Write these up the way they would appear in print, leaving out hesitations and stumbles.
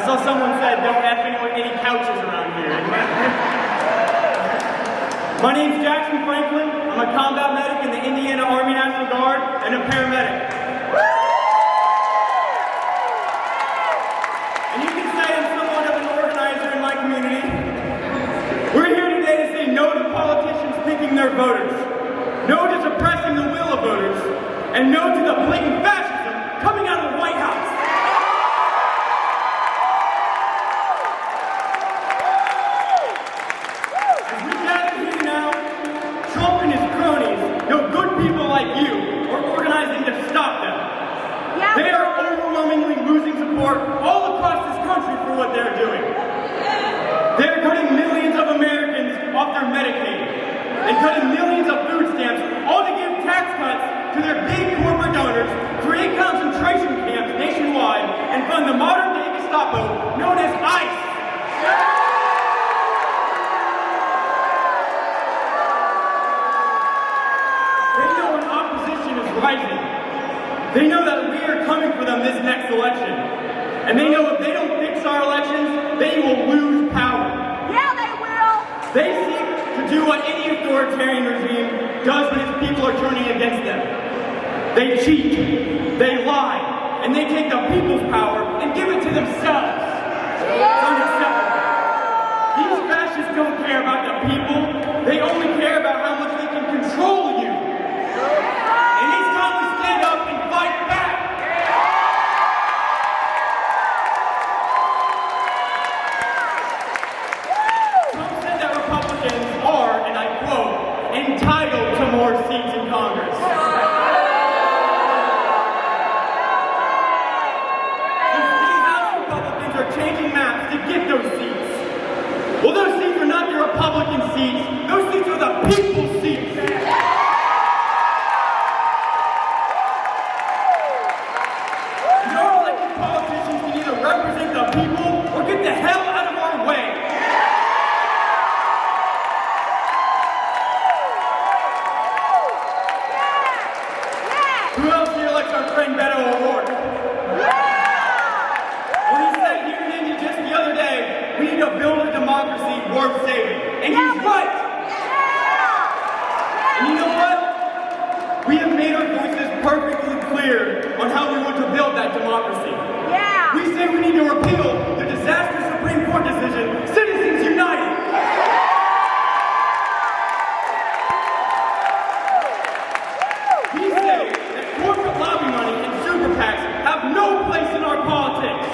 saw someone said, don't F any couches around here. My name's Jackson Franklin. I'm a combat medic in the Indiana Army National Guard and a paramedic. And you can say I'm somewhat of an organizer in my community. We're here today to say no to politicians picking their voters, no to suppressing the will of voters, and no to the blatant fascism coming out of the White House. As we gather here now, Trump and his cronies, no good people like you, are organizing to stop them. They are overwhelmingly losing support all across this country for what they're doing. They're cutting millions of Americans off their Medicaid and cutting millions of food stamps, all to give tax cuts to their big corporate donors, create concentration camps nationwide, and fund the modern-day Gestapo known as ICE. They know when opposition is rising. They know that we are coming for them this next election. And they know if they don't fix our elections, they will lose power. Yeah, they will. They seek to do what any authoritarian regime does when its people are turning against them. They cheat, they lie, and they take the people's power and give it to themselves. It's unacceptable. These fascists don't care about the people. They only care about how much they can control you. And it's time to stand up and fight back. Trump said that Republicans are, and I quote, entitled to more seats in Congress. These House Republicans are changing maps to get those seats. Well, those seats are not the Republican seats. Those seats are the people's seats. Your elected politicians can either represent the people or get the hell out of our way. Who else here likes our friend Beto O'Rourke? Well, he said here in India just the other day, we need to build a democracy worth saving. And he's right. And you know what? We have made our voices perfectly clear on how we want to build that democracy. We say we need to repeal the disastrous Supreme Court decision, Citizens United. We say that corporate lobby money and super PACs have no place in our politics.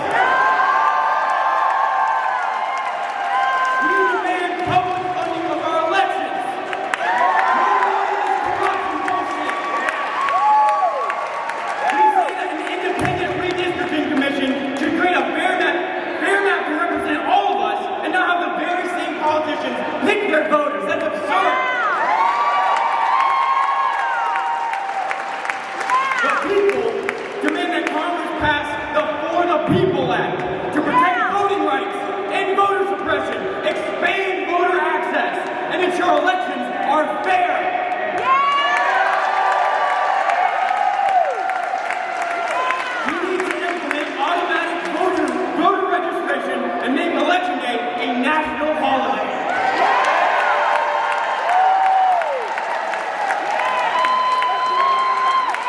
We demand public funding of our elections. No more of this corruption bullshit. We say that an independent redistricting commission should create a fair map to represent all of us and not have the very same politicians pick their voters. That's absurd. The people demand that Congress pass the For the People Act to protect voting rights and voter suppression, expand voter access, and ensure elections are fair. We need to implement automatic voter registration and make Election Day a national holiday.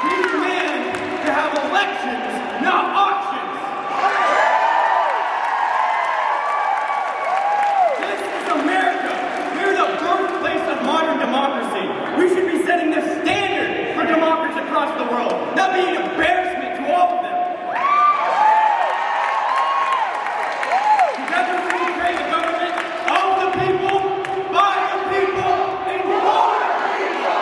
We demand to have elections, not auctions. This is America. We're the birthplace of modern democracy. We should be setting the standard for democracy across the world, not being an embarrassment to all of them. Together we will create a government of the people, by the people, and for the people.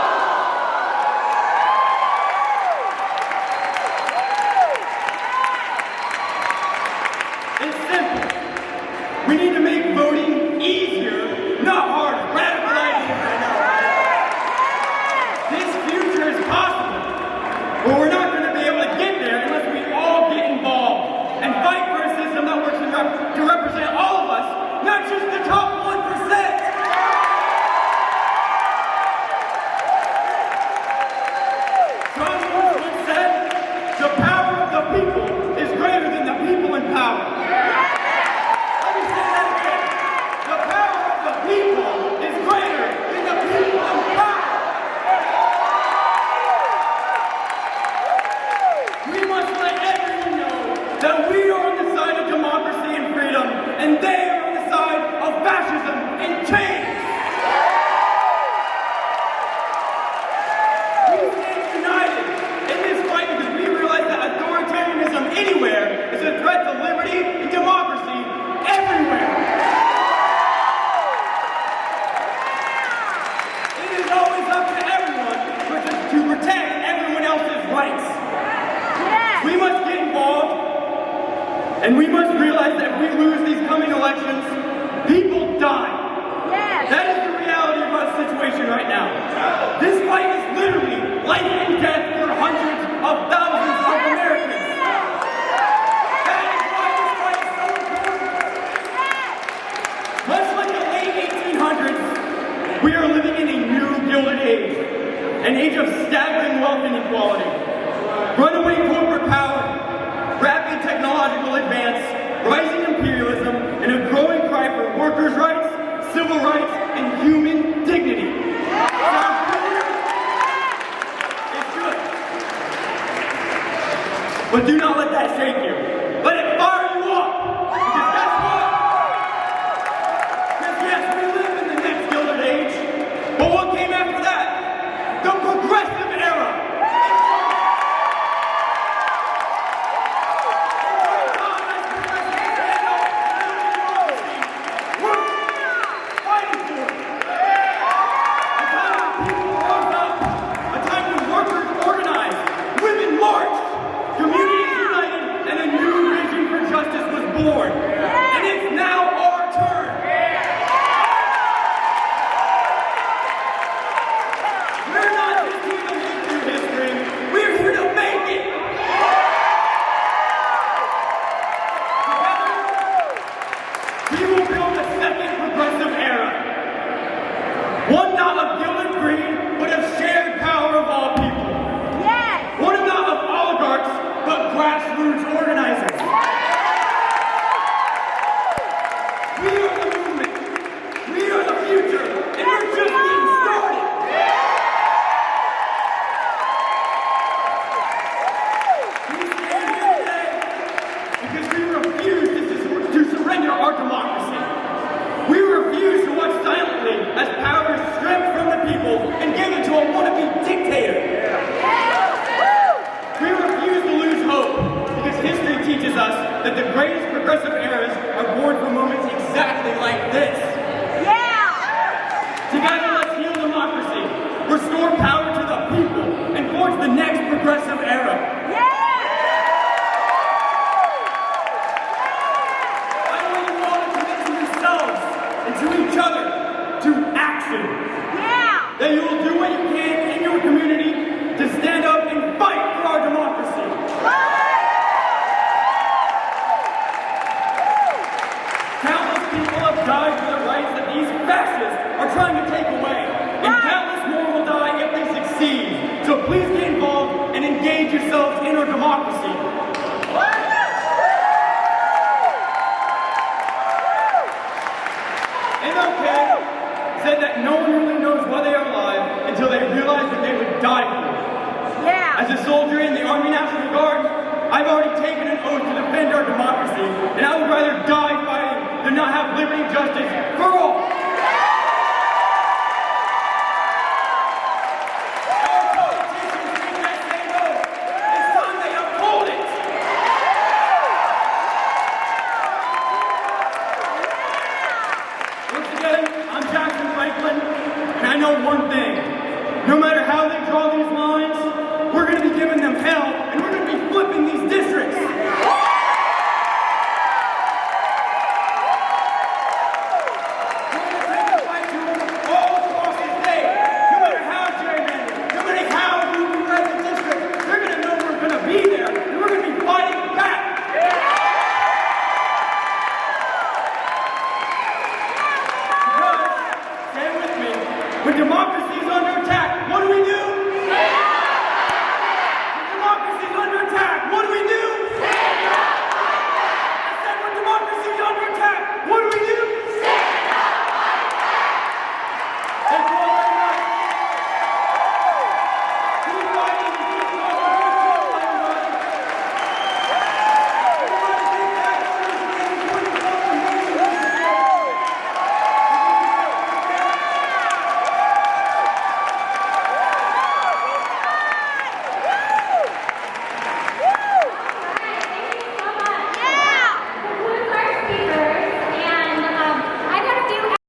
that we are on the side of democracy and freedom, and they are on the side of fascism and change. We stand united in this fight because we realize that authoritarianism anywhere is a threat to liberty and democracy everywhere. It is always up to everyone to protect everyone else's rights. We must get involved, and we must realize that if we lose these coming elections, people die. That is the reality of our situation right now. This fight is literally life and death for hundreds of thousands of Americans. That is why this fight is so important. Much like the late 1800s, we are living in a new Gilded Age, an age of staggering wealth inequality, runaway corporate power, rapid technological advance, rising imperialism, and a growing cry for workers' rights, civil rights, and human dignity. Sounds familiar? It should. But do not let that shake you. Let it fire you up. Because guess what? Because yes, we live in the next Gilded Age, but what came after that? The progressive era. And it's now our turn. We're not just here to live through history, we're here to make it. Together, we will build a second progressive era. One not of gilded greed, but of shared power of all people. One not of oligarchs, but grassroots organizers. We are the movement. We are the future. And we're just getting started. We stand here today because we refuse to surrender our democracy. We refuse to watch silently as power is stripped from the people and given to a wannabe dictator. We refuse to lose hope because history teaches us that the greatest progressive eras are born from moments exactly like this. Together, let's heal democracy, restore power to the people, and forge the next progressive era. I want you all to commit to yourselves and to each other to action. That you will do what you can in your community to stand up and fight for our democracy. Countless people have died for the rights that these fascists are trying to take away. And countless more will die if they succeed. So please get involved and engage yourselves in our democracy. MLK said that no one really knows why they are alive until they realize that they would die for it. As a soldier in the Army National Guard, I've already taken an oath to defend our democracy, and I would rather die fighting than not have liberty and justice for all.